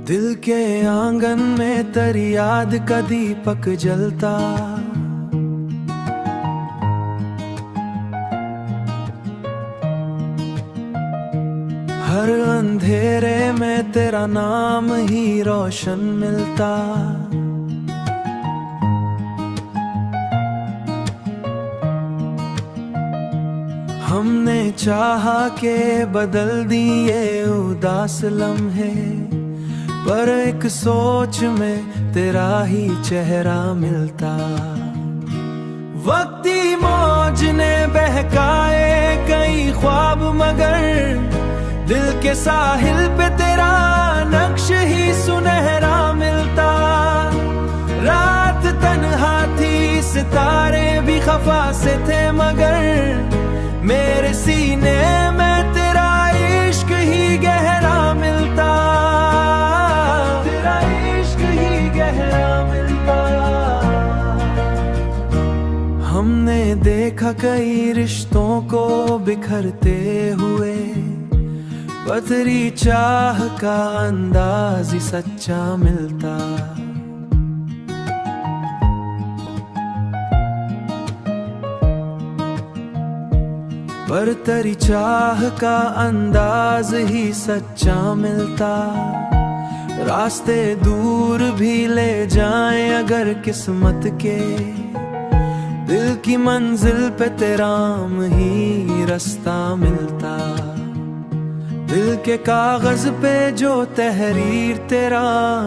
दिल के आंगन में तेरी याद का दीपक जलता, हर अंधेरे में तेरा नाम ही रोशन मिलता। हमने चाहा के बदल दिए उदास लम्हे, पर एक सोच में तेरा ही चेहरा मिलता। वक्ती मौज ने बहकाए कई ख्वाब, मगर दिल के साहिल पे तेरा नक्श ही सुनहरा मिलता। रात तन्हा थी, सितारे भी खफा से थे, मगर मेरे सीने में तेरा इश्क ही गहरा मिलता। तेरा इश्क ही गहरा मिलता। हमने देखा कई रिश्तों को बिखरते हुए, पथरी चाह का अंदाज ही सच्चा मिलता। पर तेरी चाह का अंदाज ही सच्चा मिलता। रास्ते दूर भी ले जाएं अगर किस्मत के, दिल की मंजिल पे तेरा ही रास्ता मिलता। दिल के कागज पे जो तहरीर तेरा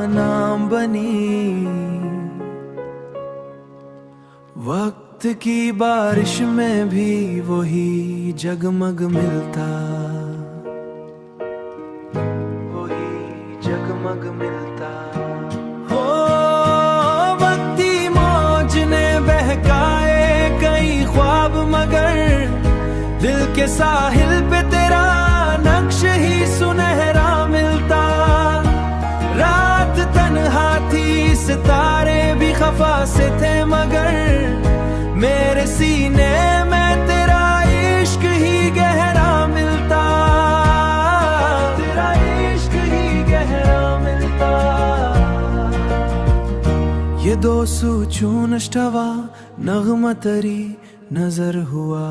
नाम बनी, वक्त की बारिश में भी वही जगमग मिलता। वही जगमग मिलता। हो वक्ती मौज ने बहकाए कई ख्वाब, मगर दिल के साहिल पे तेरा नक्श ही सुनहरा मिलता। रात तन्हा थी, सितारे भी खफा से थे, मगर मेरे सीने में तेरा इश्क ही गहरा मिलता। तेरा इश्क ही गहरा मिलता। ये दो सूचून नगमा तरी नजर हुआ।